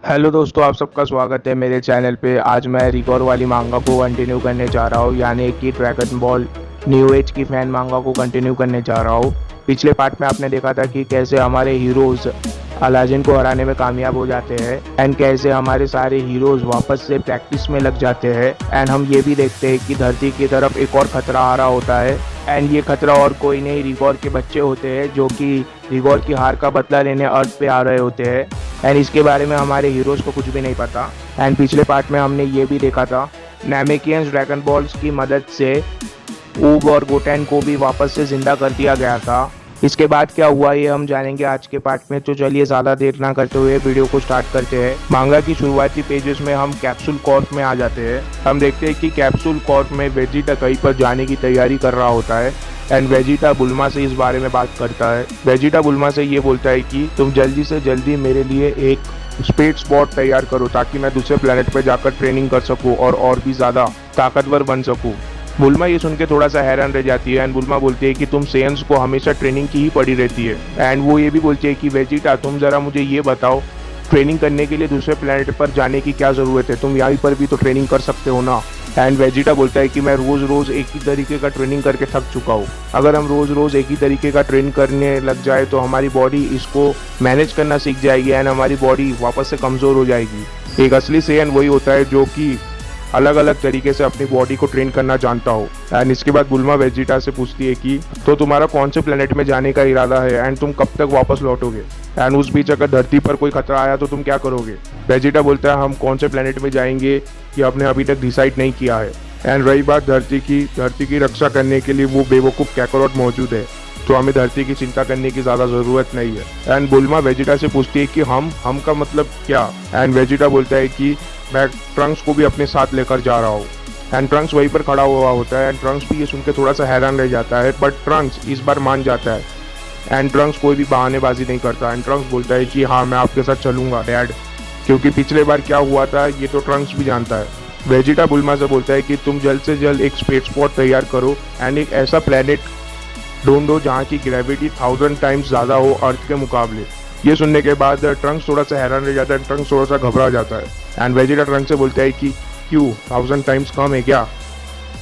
Hello दोस्तों, आप सबका स्वागत है मेरे चैनल पे। आज मैं रिकॉर वाली मांगा को कंटिन्यू करने जा रहा हूँ, यानी कि ड्रैगन बॉल न्यू एज की फैन मांगा को कंटिन्यू करने जा रहा हूँ। पिछले पार्ट में आपने देखा था कि कैसे हमारे हीरोज अलाजिन को हराने में कामयाब हो जाते हैं एंड कैसे हमारे सारे हीरोज वापस से प्रैक्टिस में लग जाते हैं। एंड हम ये भी देखते हैं कि धरती की तरफ एक और खतरा आ रहा होता है एंड ये खतरा और कोई नहीं, रिकॉर के बच्चे होते हैं जो कि रिकॉर की हार का बदला लेने अर्थ पे आ रहे होते हैं। एंड इसके बारे में हमारे हीरोज को कुछ भी नहीं पता। एंड पिछले पार्ट में हमने ये भी देखा था नैमेकियंस ड्रैगन बॉल्स की मदद से ऊब और गोटेन को भी वापस से जिंदा कर दिया गया था। इसके बाद क्या हुआ ये हम जानेंगे आज के पार्ट में, तो चलिए ज़्यादा देर ना करते हुए वीडियो को स्टार्ट करते हैं। मांगा की शुरुआती पेजेस में हम कैप्सूल कॉर्प में आ जाते हैं। हम देखते हैं कि कैप्सूल कॉर्प में वेजिटा कहीं पर जाने की तैयारी कर रहा होता है एंड वेजिटा बुल्मा से इस बारे में बात करता है। वेजिटा बुल्मा से ये बोलता है कि तुम जल्दी से जल्दी मेरे लिए एक स्पेस स्पॉट तैयार करो ताकि मैं दूसरे प्लेनेट पर जाकर ट्रेनिंग कर सकूं और भी ज़्यादा ताकतवर बन सकूं। बुल्मा ये सुन के थोड़ा सा हैरान रह जाती है एंड बुल्मा बोलती है कि तुम सेयंस को हमेशा ट्रेनिंग की ही पड़ी रहती है। एंड वो ये भी बोलती है कि वेजिटा तुम ज़रा मुझे ये बताओ, ट्रेनिंग करने के लिए दूसरे प्लेनेट पर जाने की क्या ज़रूरत है, तुम यहाँ पर भी तो ट्रेनिंग कर सकते हो ना। एंड वेजिटा बोलता है कि मैं रोज़ रोज़ एक ही तरीके का ट्रेनिंग करके थक चुका हूँ। अगर हम रोज़ रोज़ एक ही तरीके का ट्रेन करने लग जाए तो हमारी बॉडी इसको मैनेज करना सीख जाएगी एंड हमारी बॉडी वापस से कमज़ोर हो जाएगी। एक असली सेयन वही होता है जो कि अलग अलग तरीके से अपनी बॉडी को ट्रेन करना जानता हो। एंड इसके बाद बुल्मा वेजिटा से पूछती है कि तो तुम्हारा कौन से प्लेनेट में जाने का इरादा है एंड तुम कब तक वापस लौटोगे, एंड उस बीच अगर धरती पर कोई खतरा आया तो तुम क्या करोगे। वेजिटा बोलता है हम कौन से प्लेनेट में जाएंगे ये आपने अभी तक डिसाइड नहीं किया है। एंड रही बात धरती की रक्षा करने के लिए वो बेवकूफ़ कैकरोट मौजूद है, तो हमें धरती की चिंता करने की ज़्यादा ज़रूरत नहीं है। एंड बुल्मा वेजिटा से पूछती है कि हम का मतलब क्या। एंड वेजिटा बोलता है कि मैं ट्रंक्स को भी अपने साथ लेकर जा रहा हूँ। एंड ट्रंक्स वहीं पर खड़ा हुआ होता है एंड ट्रंक्स भी ये सुन के थोड़ा सा हैरान रह जाता है, बट ट्रंक्स इस बार मान जाता है एंड ट्रंक्स कोई भी बहानेबाजी नहीं करता। एंड ट्रंक्स बोलता है कि हाँ मैं आपके साथ चलूँगा डैड, क्योंकि पिछले बार क्या हुआ था ये तो ट्रंक्स भी जानता है। वेजिटा बुल्मा से बोलता है कि तुम जल्द से जल्द एक स्पेस स्पॉट तैयार करो एंड एक ऐसा प्लेनेट ढूंढो जहाँ की ग्रेविटी 1000 टाइम्स ज़्यादा हो अर्थ के मुकाबले। ये सुनने के बाद ट्रंक्स थोड़ा सा हैरान रह जाता है, ट्रंक्स थोड़ा सा घबरा जाता है एंड वेजिटा ट्रंक्स से बोलता है कि क्यों 1000 टाइम्स कम है क्या।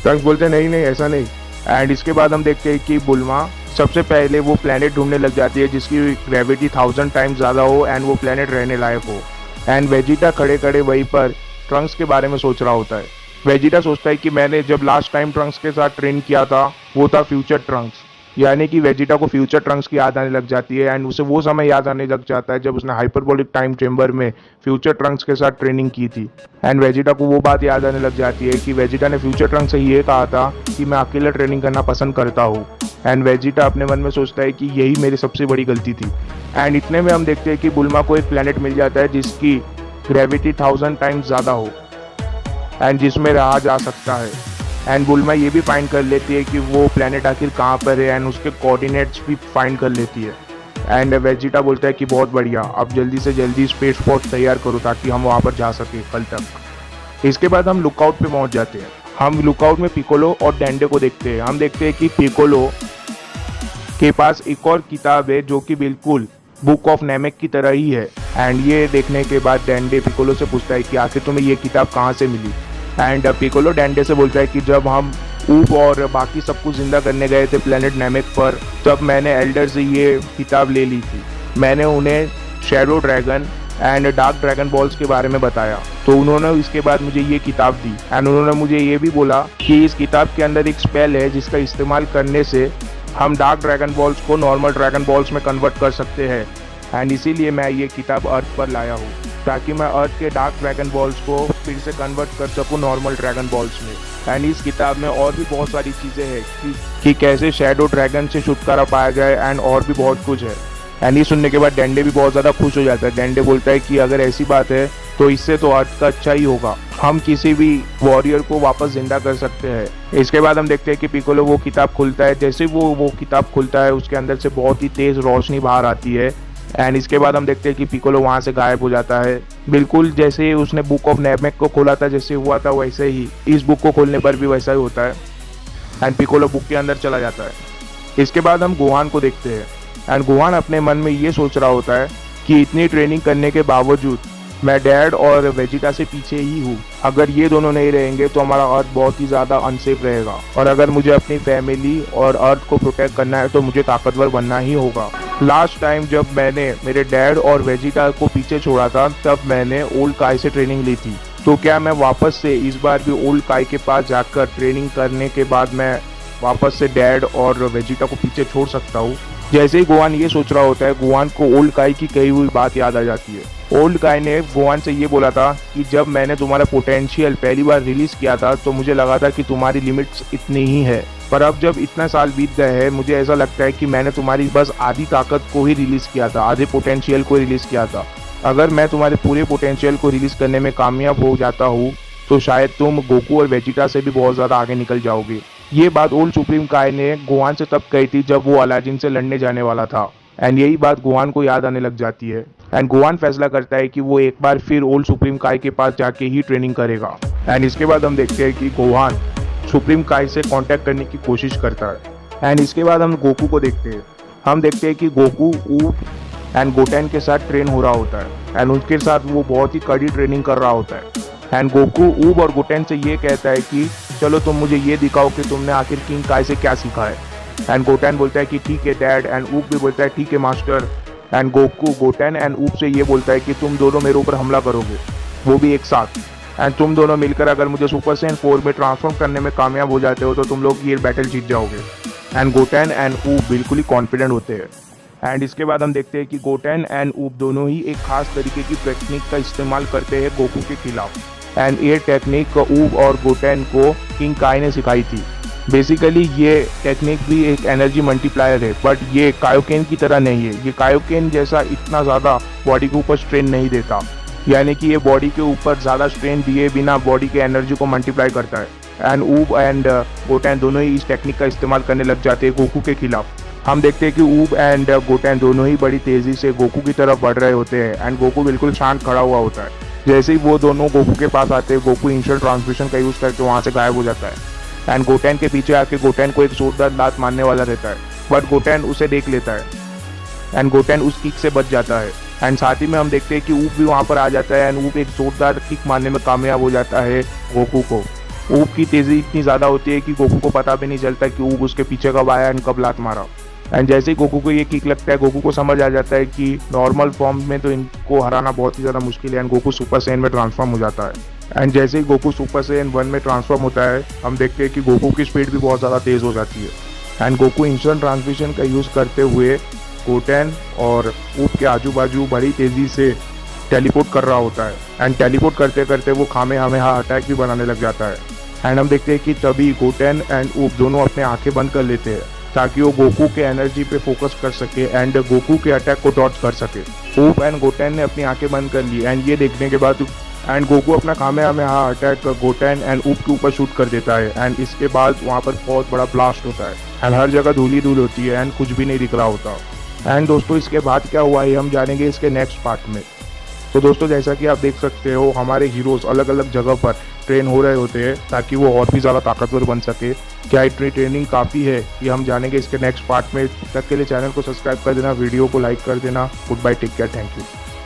ट्रंक्स बोलते हैं नहीं नहीं ऐसा नहीं। एंड इसके बाद हम देखते हैं कि बुल्मा सबसे पहले वो प्लेनेट ढूंढने लग जाती है जिसकी ग्रेविटी 1000 टाइम्स ज़्यादा हो एंड वो प्लेनेट रहने लायक हो। एंड वेजिटा खड़े खड़े वहीं पर ट्रंक्स के बारे में सोच रहा होता है। वेजिटा सोचता है कि मैंने जब लास्ट टाइम ट्रंक्स के साथ ट्रेन किया था वो था फ्यूचर ट्रंक्स, यानी कि वेजिटा को फ्यूचर ट्रंक्स की याद आने लग जाती है एंड उसे वो समय याद आने लग जाता है जब उसने हाइपरबोलिक टाइम चेम्बर में फ्यूचर ट्रंक्स के साथ ट्रेनिंग की थी। एंड वेजिटा को वो बात याद आने लग जाती है कि वेजिटा ने फ्यूचर ट्रंक्स से ये कहा था कि मैं अकेले ट्रेनिंग करना पसंद करता हूँ। एंड वेजिटा अपने मन में सोचता है कि यही मेरी सबसे बड़ी गलती थी। एंड इतने में हम देखते हैं कि बुल्मा को एक प्लेनेट मिल जाता है जिसकी ग्रेविटी 1000 टाइम्स ज़्यादा हो एंड जिसमें रहा जा सकता है। एंड बुल्मा ये भी फाइंड कर लेती है कि वो प्लेनेट आखिर कहाँ पर है एंड उसके कोऑर्डिनेट्स भी फाइंड कर लेती है। एंड वेजिटा बोलता है कि बहुत बढ़िया, अब जल्दी से जल्दी स्पेस स्पॉट तैयार करो ताकि हम वहाँ पर जा सकें कल तक। इसके बाद हम लुकआउट पे पहुँच जाते हैं। हम लुकआउट में पिकोलो और डेंडे को देखते हैं। हम देखते हैं कि पिकोलो के पास एक और किताब है जो कि बिल्कुल बुक ऑफ नेमेक की तरह ही है। एंड ये देखने के बाद डेंडे पिकोलो से पूछता है कि आखिर तुम्हें ये किताब कहाँ से मिली। एंड पिकोलो डेंडे से बोलता है कि जब हम ऊप और बाकी सबको जिंदा करने गए थे प्लेनेट नेमेक पर, तब मैंने एल्डर से ये किताब ले ली थी। मैंने उन्हें shadow dragon and dark dragon balls के बारे में बताया, तो उन्होंने इसके बाद मुझे ये किताब दी एंड उन्होंने मुझे ये भी बोला कि इस किताब के अंदर एक स्पेल है जिसका इस्तेमाल करने से हम डार्क ड्रैगन बॉल्स को नॉर्मल ड्रैगन बॉल्स में कन्वर्ट कर सकते हैं। एंड इसीलिए मैं ये किताब अर्थ पर लाया हूँ ताकि मैं अर्थ के डार्क ड्रैगन बॉल्स को फिर से कन्वर्ट कर सकूँ नॉर्मल ड्रैगन बॉल्स में। एंड इस किताब में और भी बहुत सारी चीज़ें हैं कि कैसे शैडो ड्रैगन से छुटकारा पाया जाए एंड और भी बहुत कुछ है। एंड ये सुनने के बाद डेंडे भी बहुत ज़्यादा खुश हो जाता है। डेंडे बोलता है कि अगर ऐसी बात है तो इससे तो अर्थ का अच्छा ही होगा, हम किसी भी वॉरियर को वापस जिंदा कर सकते हैं। इसके बाद हम देखते हैं कि पिकोलो वो किताब खुलता है। जैसे वो किताब खुलता है उसके अंदर से बहुत ही तेज़ रोशनी बाहर आती है एंड इसके बाद हम देखते हैं कि पिकोलो वहाँ से गायब हो जाता है। बिल्कुल जैसे उसने बुक ऑफ नेमेक को खोला था जैसे हुआ था वैसे ही इस बुक को खोलने पर भी वैसा ही होता है एंड पिकोलो बुक के अंदर चला जाता है। इसके बाद हम गोहान को देखते हैं एंड गोहान अपने मन में ये सोच रहा होता है कि इतनी ट्रेनिंग करने के बावजूद मैं डैड और वेजिटा से पीछे ही हूँ। अगर ये दोनों नहीं रहेंगे तो हमारा अर्थ बहुत ही ज़्यादा अनसेफ रहेगा, और अगर मुझे अपनी फैमिली और अर्थ को प्रोटेक्ट करना है तो मुझे ताकतवर बनना ही होगा। लास्ट टाइम जब मैंने मेरे डैड और वेजिटा को पीछे छोड़ा था तब मैंने ओल्ड काय से ट्रेनिंग ली थी। तो क्या मैं वापस से इस बार भी ओल्ड काय के पास जाकर ट्रेनिंग करने के बाद मैं वापस से डैड और वेजिटा को पीछे छोड़ सकता हूँ? जैसे ही गोहान ये सोच रहा होता है, गोहान को ओल्ड काय की कही हुई बात याद आ जाती है। ओल्ड काय ने गोहान से ये बोला था कि जब मैंने तुम्हारा पोटेंशियल पहली बार रिलीज किया था तो मुझे लगा था कि तुम्हारी लिमिट्स इतनी ही है, पर अब जब इतना साल बीत गए हैं मुझे ऐसा लगता है कि मैंने तुम्हारी बस आधी ताकत को ही रिलीज किया था, आधे पोटेंशियल को रिलीज किया था। अगर मैं तुम्हारे पूरे पोटेंशियल को रिलीज करने में कामयाब हो जाता हूँ तो शायद तुम गोकू और वेजिटा से भी बहुत ज़्यादा आगे निकल जाओगे। ये बात ओल्ड सुप्रीम काय ने गोहान से तब कही थी जब वो अलादीन से लड़ने जाने वाला था, एंड यही बात गोहान को याद आने लग जाती है। एंड गोहान फैसला करता है कि वो एक बार फिर ओल्ड सुप्रीम काय के पास जाके ही ट्रेनिंग करेगा। एंड इसके बाद हम देखते हैं कि गोहान सुप्रीम काय से कांटेक्ट करने की कोशिश करता है। एंड इसके बाद हम गोकू को देखते हैं। हम देखते हैं कि गोकू ऊब एंड गोटेन के साथ ट्रेन हो रहा होता है, एंड उनके साथ वो बहुत ही कड़ी ट्रेनिंग कर रहा होता है। एंड गोकू ऊब और गोटेन से ये कहता है कि चलो तुम मुझे ये दिखाओ कि तुमने आखिर किंग काय से क्या सीखा है। एंड गोटेन बोलता है कि ठीक है डैड, एंड ऊब भी बोलता है ठीक है master. And Goku Goten and ऊब से ये बोलता है कि तुम दोनों मेरे ऊपर हमला करोगे, वो भी एक साथ। एंड तुम दोनों मिलकर अगर मुझे सुपर सैयन 4 में ट्रांसफॉर्म करने में कामयाब हो जाते हो तो तुम लोग ये बैटल जीत जाओगे। एंड गोटेन एंड ऊब बिल्कुल ही कॉन्फिडेंट होते हैं। एंड इसके बाद हम देखते हैं कि गोटेन एंड ऊब दोनों ही एक खास तरीके की टेक्निक का इस्तेमाल करते हैं गोकू के खिलाफ। एंड ये टेक्निक ऊब और गोटेन को किंग काय ने सिखाई थी। बेसिकली ये टेक्निक भी एक एनर्जी मल्टीप्लायर है, बट ये कायोकेन की तरह नहीं है। ये कायोकेन जैसा इतना ज़्यादा बॉडी के ऊपर स्ट्रेन नहीं देता, यानी कि ये बॉडी के ऊपर ज़्यादा स्ट्रेन दिए बिना बॉडी के एनर्जी को मल्टीप्लाई करता है। एंड ऊब एंड गोटेन दोनों ही इस टेक्निक का इस्तेमाल करने लग जाते हैं गोकू के खिलाफ। हम देखते हैं कि ऊब एंड गोटेन दोनों ही बड़ी तेज़ी से गोकू की तरफ बढ़ रहे होते हैं, एंड गोकू बिल्कुल शांत खड़ा हुआ होता है। जैसे ही वो दोनों गोकू के पास आते हैं, गोकू इंस्टेंट ट्रांसमिशन का यूज़ करके वहाँ से गायब हो जाता है। एंड गोटेन के पीछे आके गोटेन को एक जोरदार लात मारने वाला रहता है, बट गोटेन उसे देख लेता है एंड गोटेन उस किक से बच जाता है। एंड साथ ही में हम देखते हैं कि ऊब भी वहाँ पर आ जाता है, एंड ऊब एक जोरदार किक मारने में कामयाब हो जाता है गोकू को। ऊब की तेज़ी इतनी ज़्यादा होती है कि गोकू को पता भी नहीं चलता कि ऊब उसके पीछे कब आया एंड कब लात मारा। एंड जैसे ही गोकू को ये किक लगता है, गोकू को समझ आ जाता है कि नॉर्मल फॉर्म में तो इनको हराना बहुत ही ज़्यादा मुश्किल है, एंड गोकू सुपर सैयन में ट्रांसफॉर्म हो जाता है। एंड जैसे ही गोकू सुपर सैयन 1 में ट्रांसफॉर्म होता है, हम देखते हैं कि गोकू की स्पीड भी बहुत ज़्यादा तेज़ हो जाती है। एंड गोकू इंस्टेंट ट्रांसमिशन का यूज़ करते हुए गोटेन और ऊब के आजू बाजू बड़ी तेज़ी से टेलीपोर्ट कर रहा होता है। एंड टेलीपोर्ट करते करते वो खामेहामेहा अटैक भी बनाने लग जाता है। एंड हम देखते हैं कि तभी गोटेन एंड ऊब दोनों अपने आंखें बंद कर लेते हैं ताकि वो गोकू के एनर्जी पे फोकस कर सके एंड गोकू के अटैक को डॉज कर सके। ऊब एंड गोटेन ने अपनी आंखें बंद कर ली, एंड ये देखने के बाद एंड गोकू अपना खामेहामेहा अटैक गोटेन एंड ऊब के ऊपर शूट कर देता है। एंड इसके बाद वहाँ पर बहुत बड़ा ब्लास्ट होता है, एंड हर जगह धूल ही धूल होती है, एंड कुछ भी नहीं दिख रहा होता। एंड दोस्तों इसके बाद क्या हुआ है हम जानेंगे इसके नेक्स्ट पार्ट में। तो दोस्तों जैसा कि आप देख सकते हो, हमारे हीरोज़ अलग अलग जगह पर ट्रेन हो रहे होते हैं ताकि वो और भी ज़्यादा ताकतवर बन सके। क्या इतनी ट्रेनिंग काफ़ी है, ये हम जानेंगे इसके नेक्स्ट पार्ट में। तब तक के लिए चैनल को सब्सक्राइब कर देना, वीडियो को लाइक कर देना। Goodbye, take care, thank you.